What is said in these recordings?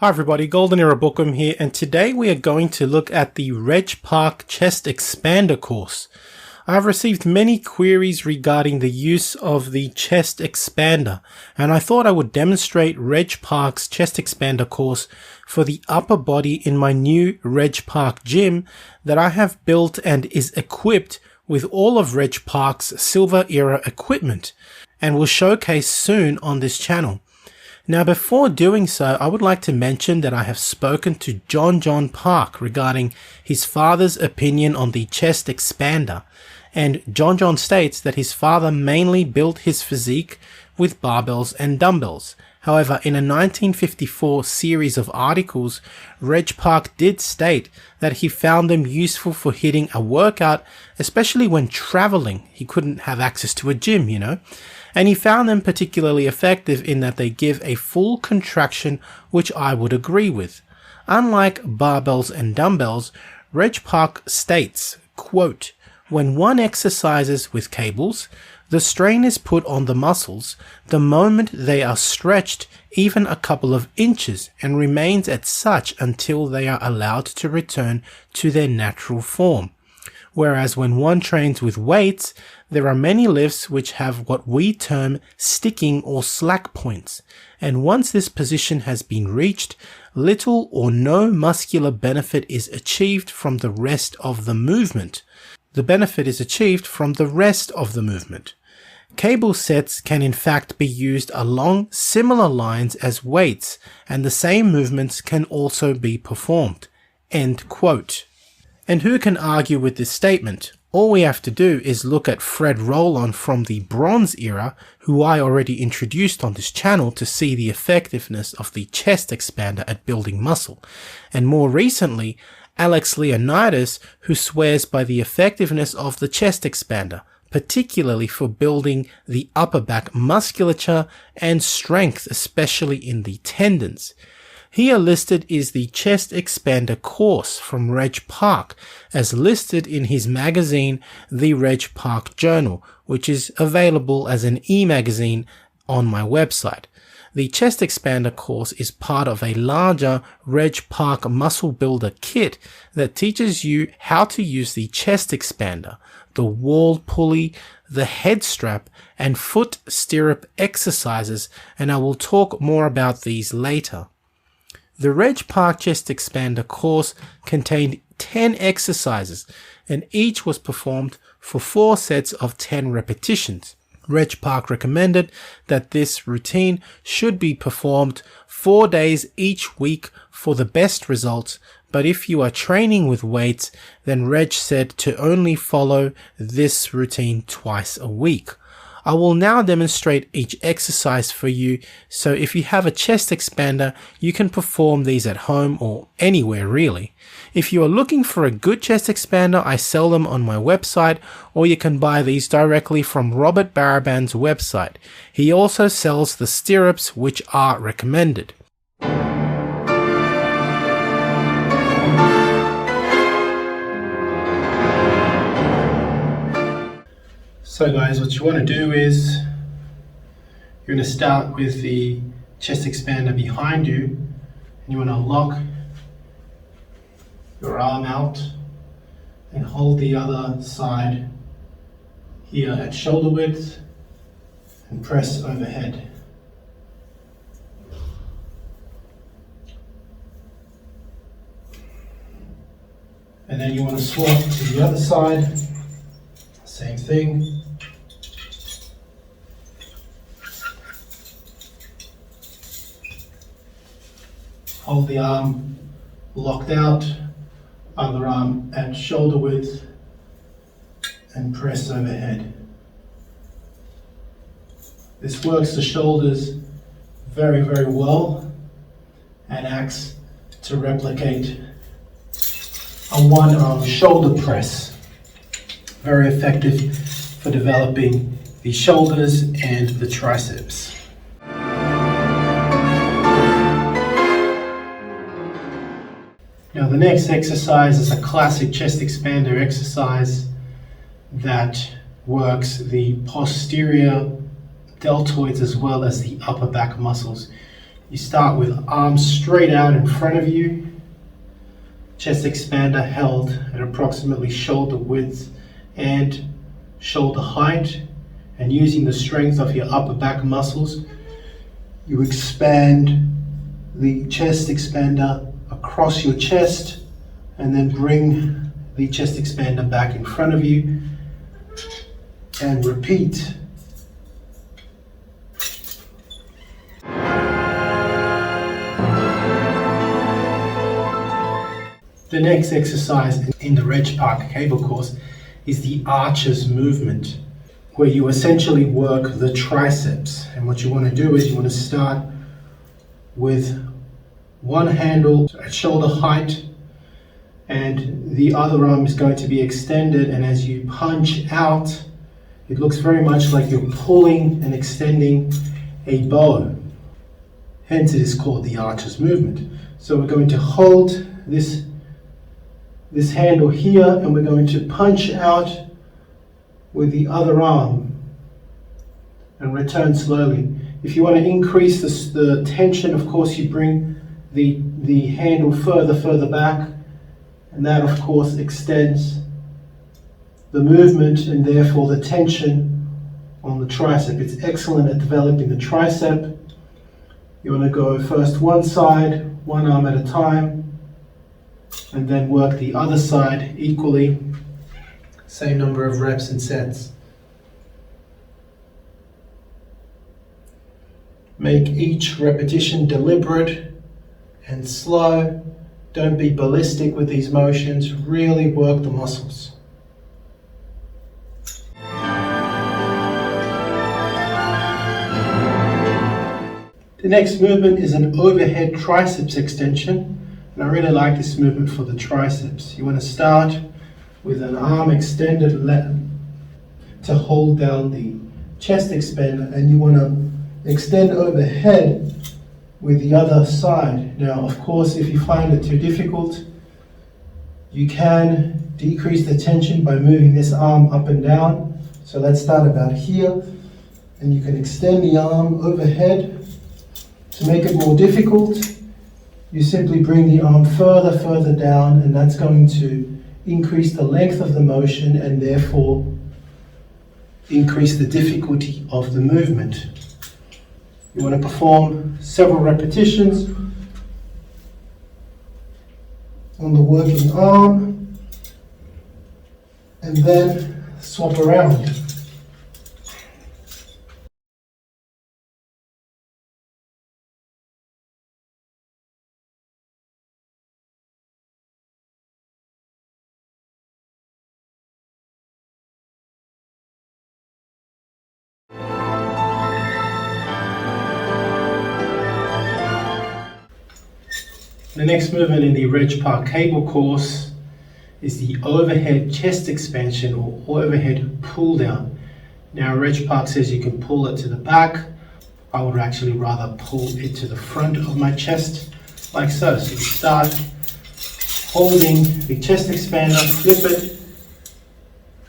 Hi everybody, Golden Era Bookham here, and today we are going to look at the Reg Park Chest Expander course. I have received many queries regarding the use of the chest expander, and I thought I would demonstrate Reg Park's chest expander course for the upper body in my new Reg Park gym that I have built and is equipped with all of Reg Park's Silver Era equipment, and will showcase soon on this channel. Now, before doing so, I would like to mention that I have spoken to John Park regarding his father's opinion on the chest expander, and John states that his father mainly built his physique with barbells and dumbbells. However, in a 1954 series of articles, Reg Park did state that he found them useful for hitting a workout, especially when traveling. He couldn't have access to a gym, and he found them particularly effective in that they give a full contraction, which I would agree with. Unlike barbells and dumbbells, Reg Park states, quote, "When one exercises with cables, the strain is put on the muscles the moment they are stretched even a couple of inches and remains at such until they are allowed to return to their natural form. Whereas when one trains with weights, there are many lifts which have what we term sticking or slack points, and once this position has been reached, little or no muscular benefit is achieved from the rest of the movement. Cable sets can in fact be used along similar lines as weights, and the same movements can also be performed." End quote. And who can argue with this statement? All we have to do is look at Fred Rollon from the Bronze Era, who I already introduced on this channel, to see the effectiveness of the chest expander at building muscle. And more recently, Alex Leonidas, who swears by the effectiveness of the chest expander, particularly for building the upper back musculature and strength, especially in the tendons. Here listed is the chest expander course from Reg Park, as listed in his magazine, the Reg Park Journal, which is available as an e-magazine on my website. The chest expander course is part of a larger Reg Park muscle builder kit that teaches you how to use the chest expander, the wall pulley, the head strap, and foot stirrup exercises, and I will talk more about these later. The Reg Park Chest Expander course contained 10 exercises, and each was performed for 4 sets of 10 repetitions. Reg Park recommended that this routine should be performed 4 days each week for the best results, but if you are training with weights, then Reg said to only follow this routine twice a week. I will now demonstrate each exercise for you, so if you have a chest expander, you can perform these at home or anywhere really. If you are looking for a good chest expander, I sell them on my website, or you can buy these directly from Robert Baraban's website. He also sells the stirrups, which are recommended. So guys, what you want to do is you're going to start with the chest expander behind you, and you want to lock your arm out and hold the other side here at shoulder width and press overhead. And then you want to swap to the other side, same thing. Hold the arm locked out, other arm at shoulder width, and press overhead. This works the shoulders very well and acts to replicate a one-arm shoulder press. Very effective for developing the shoulders and the triceps. Now the next exercise is a classic chest expander exercise that works the posterior deltoids as well as the upper back muscles. You start with arms straight out in front of you, chest expander held at approximately shoulder width and shoulder height, and using the strength of your upper back muscles, you expand the chest expander across your chest and then bring the chest expander back in front of you and repeat. The next exercise in the Reg Park cable course is the arches movement, where you essentially work the triceps. And what you want to do is you want to start with one handle at shoulder height and the other arm is going to be extended, and as you punch out, it looks very much like you're pulling and extending a bow. Hence it is called the arches movement. So we're going to hold this handle here and we're going to punch out with the other arm and return slowly. If you want to increase the tension, of course you bring the handle further back, and that of course extends the movement and therefore the tension on the tricep. It's excellent at developing the tricep. You want to go first one side, one arm at a time, and then work the other side equally, same number of reps and sets. Make each repetition deliberate and slow. Don't be ballistic with these motions, really work the muscles. The next movement is an overhead triceps extension. And I really like this movement for the triceps. You want to start with an arm extended left to hold down the chest expander, and you want to extend overhead with the other side. Now, of course, if you find it too difficult, you can decrease the tension by moving this arm up and down. So let's start about here, and you can extend the arm overhead. To make it more difficult, you simply bring the arm further down, and that's going to increase the length of the motion and therefore increase the difficulty of the movement. You want to perform several repetitions on the working arm and then swap around. The next movement in the Reg Park cable course is the overhead chest expansion or overhead pull down. Now Reg Park says you can pull it to the back. I would actually rather pull it to the front of my chest like so. So you start holding the chest expander, flip it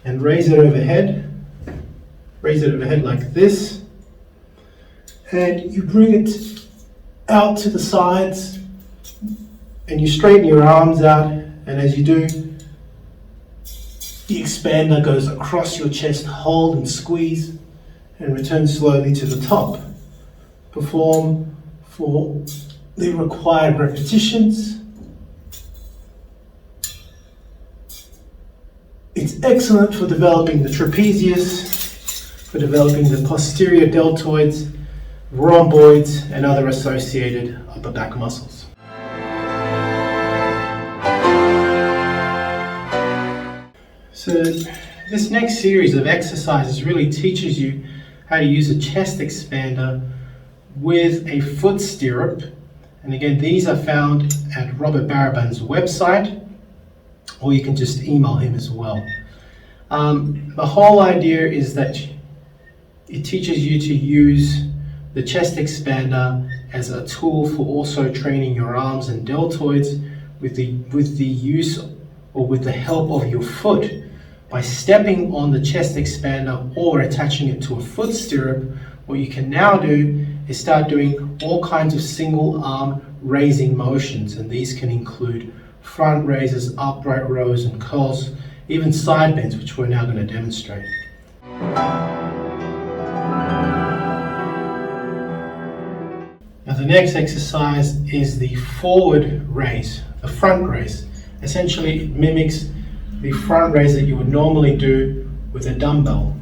and raise it overhead. Raise it overhead like this. And you bring it out to the sides and you straighten your arms out, and as you do, the expander goes across your chest, hold and squeeze, and return slowly to the top. Perform for the required repetitions. It's excellent for developing the trapezius, for developing the posterior deltoids, rhomboids, and other associated upper back muscles. So this next series of exercises really teaches you how to use a chest expander with a foot stirrup. And again, these are found at Robert Baraban's website, or you can just email him as well. The whole idea is that it teaches you to use the chest expander as a tool for also training your arms and deltoids with the use or with the help of your foot. By stepping on the chest expander or attaching it to a foot stirrup, what you can now do is start doing all kinds of single arm raising motions, and these can include front raises, upright rows and curls, even side bends, which we're now going to demonstrate. Now the next exercise is the forward raise, the front raise. Essentially it mimics the front raise that you would normally do with a dumbbell.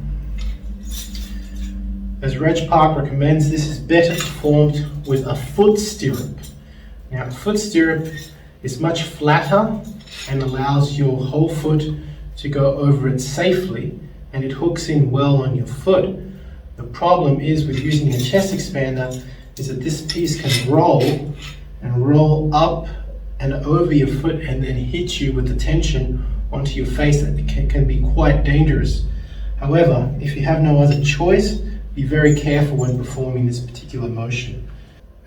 As Reg Park recommends, this is better performed with a foot stirrup. Now a foot stirrup is much flatter and allows your whole foot to go over it safely, and it hooks in well on your foot. The problem is with using a chest expander is that this piece can roll up and over your foot and then hit you with the tension onto your face. That can be quite dangerous. However, if you have no other choice, be very careful when performing this particular motion.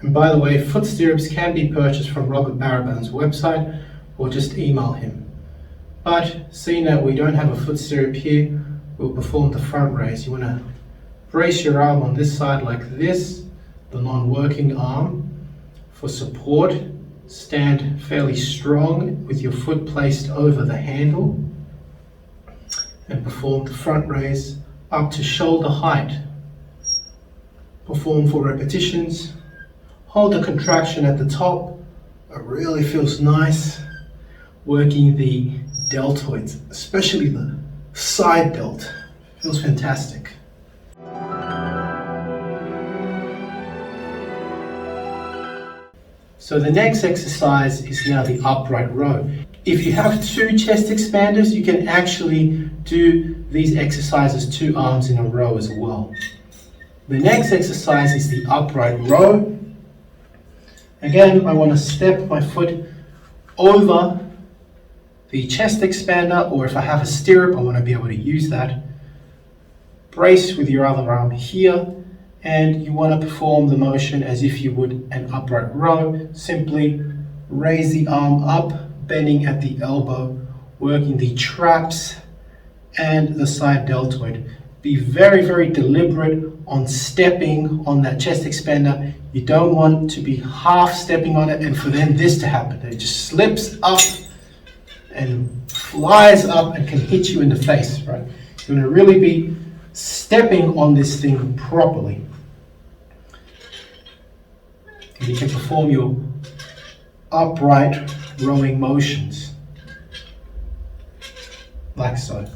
And by the way, foot stirrups can be purchased from Robert Baraban's website or just email him. But seeing that we don't have a foot stirrup here, we'll perform the front raise. You want to brace your arm on this side like this, the non-working arm. For support, stand fairly strong with your foot placed over the handle and perform the front raise up to shoulder height. Perform 4 repetitions. Hold the contraction at the top. It really feels nice working the deltoids, especially the side delt. Feels fantastic. So the next exercise is now the upright row. If you have 2 chest expanders, you can actually do these exercises 2 arms in a row as well. The next exercise is the upright row. Again, I want to step my foot over the chest expander, or if I have a stirrup, I want to be able to use that. Brace with your other arm here, and you want to perform the motion as if you would an upright row. Simply raise the arm up, bending at the elbow, working the traps and the side deltoid. Be very, very deliberate on stepping on that chest expander. You don't want to be half stepping on it and for then this to happen. It just slips up and flies up and can hit you in the face, right? You're going to really be stepping on this thing properly. And you can perform your upright rowing motions like so.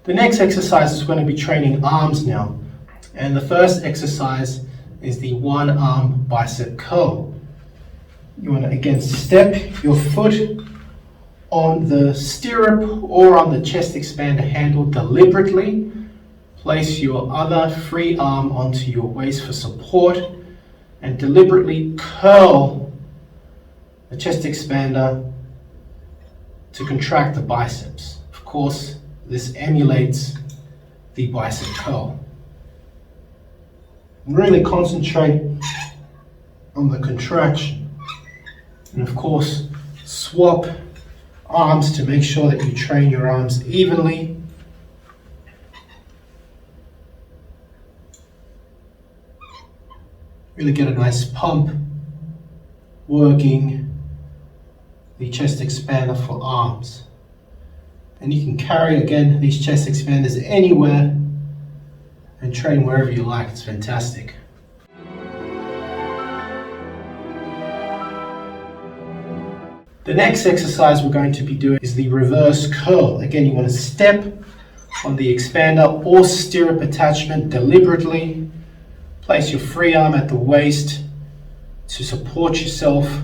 The next exercise is going to be training arms now. And the first exercise is the 1 arm bicep curl. You want to again step your foot on the stirrup or on the chest expander handle deliberately. Place your other free arm onto your waist for support and deliberately curl the chest expander to contract the biceps. Of course, this emulates the bicep curl. Really concentrate on the contraction. And of course, swap arms to make sure that you train your arms evenly. Really get a nice pump working the chest expander for arms. And you can carry again these chest expanders anywhere and train wherever you like. It's fantastic. The next exercise we're going to be doing is the reverse curl. Again, you want to step on the expander or stirrup attachment deliberately. Place your free arm at the waist to support yourself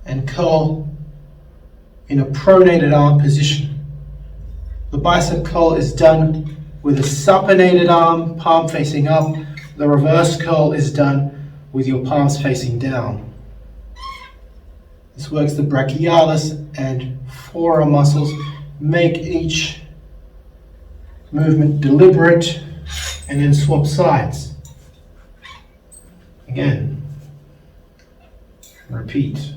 and curl in a pronated arm position. The bicep curl is done with a supinated arm, palm facing up. The reverse curl is done with your palms facing down. This works the brachialis and forearm muscles. Make each movement deliberate and then swap sides. Again, repeat.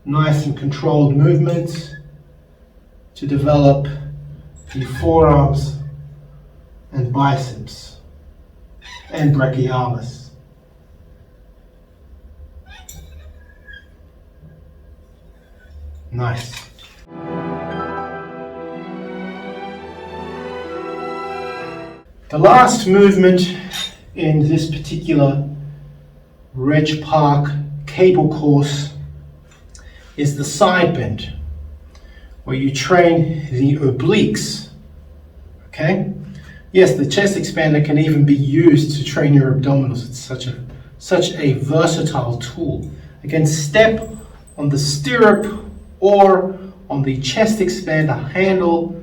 Nice and controlled movements. to develop the forearms and biceps and brachialis. Nice. The last movement in this particular Reg Park cable course is the side bend, where you train the obliques. Okay? Yes, the chest expander can even be used to train your abdominals. It's such a versatile tool. Again, step on the stirrup or on the chest expander handle.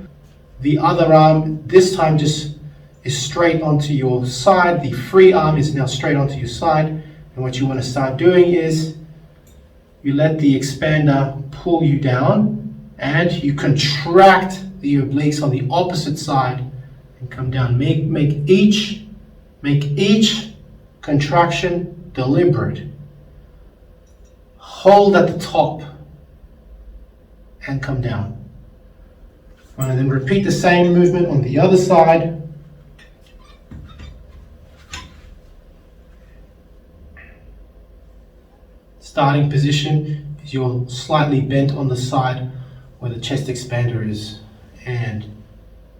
The other arm, this time, just is straight onto your side. The free arm is now straight onto your side. And what you want to start doing is you let the expander pull you down and you contract the obliques on the opposite side and come down. Make each contraction deliberate. Hold at the top and come down. And then repeat the same movement on the other side. Starting position is you're slightly bent on the side where the chest expander is, and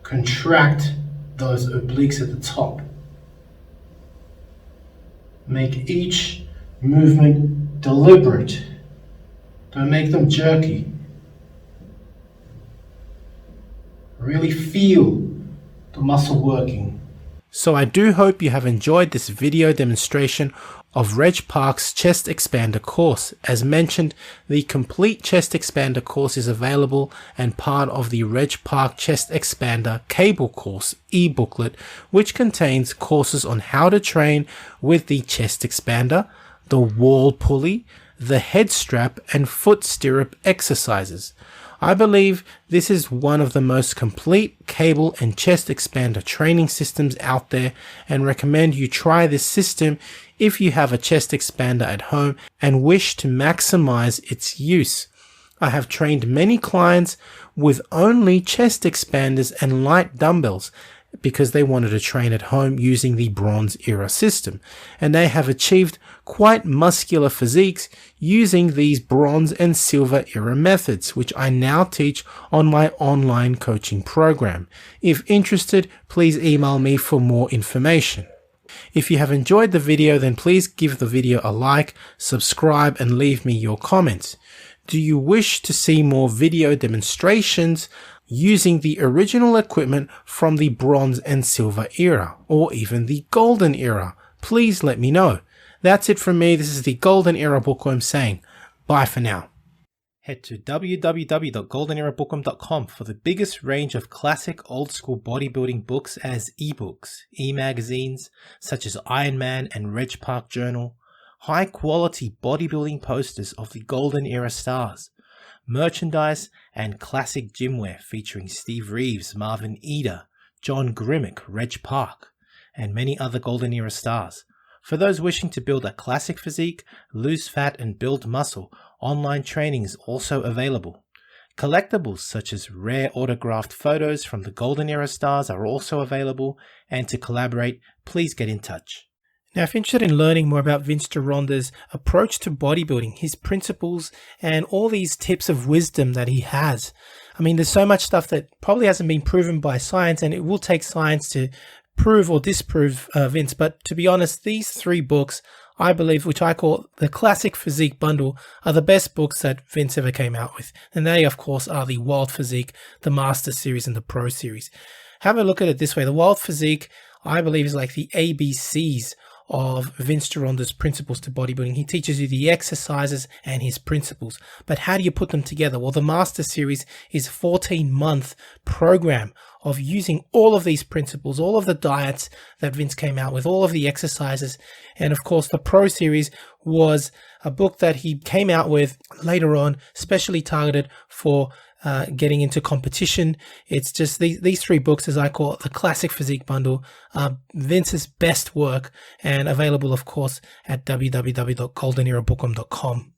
contract those obliques at the top. Make each movement deliberate. Don't make them jerky. Really feel the muscle working. So I do hope you have enjoyed this video demonstration of Reg Park's chest expander course. As mentioned, the complete chest expander course is available and part of the Reg Park chest expander cable course e-booklet, which contains courses on how to train with the chest expander, the wall pulley, the head strap and foot stirrup exercises. I believe this is one of the most complete cable and chest expander training systems out there, and recommend you try this system if you have a chest expander at home and wish to maximize its use. I have trained many clients with only chest expanders and light dumbbells because they wanted to train at home using the Bronze Era system, and they have achieved quite muscular physiques using these Bronze and Silver Era methods, which I now teach on my online coaching program. If interested, please email me for more information. If you have enjoyed the video, then please give the video a like, subscribe and leave me your comments. Do you wish to see more video demonstrations using the original equipment from the Bronze and Silver Era, or even the Golden Era? Please let me know. That's it from me. This is the Golden Era Bookworm saying bye for now. Head to www.goldenerabookworm.com for the biggest range of classic old school bodybuilding books as ebooks, e-magazines such as Iron Man and Reg Park Journal, high quality bodybuilding posters of the Golden Era stars, merchandise and classic gymwear featuring Steve Reeves, Marvin Eder, John Grimmick, Reg Park, and many other Golden Era stars. For those wishing to build a classic physique, lose fat and build muscle, online training is also available. Collectibles such as rare autographed photos from the Golden Era stars are also available, and to collaborate, please get in touch. Now, if you're interested in learning more about Vince Gironda's approach to bodybuilding, his principles, and all these tips of wisdom that he has, I mean, there's so much stuff that probably hasn't been proven by science, and it will take science to prove or disprove Vince. But to be honest, these three books, I believe, which I call the Classic Physique Bundle, are the best books that Vince ever came out with. And they, of course, are the Wild Physique, the Master Series, and the Pro Series. Have a look at it this way. The Wild Physique, I believe, is like the ABCs of Vince Gironda's principles to bodybuilding. He teaches you the exercises and his principles, but how do you put them together? Well, the Master Series is a 14-month program of using all of these principles, all of the diets that Vince came out with, all of the exercises. And of course, the Pro Series was a book that he came out with later on, specially targeted for getting into competition. It's just these three books, as I call it, the Classic Physique Bundle, Vince's best work, and available, of course, at www.goldenerabookworm.com.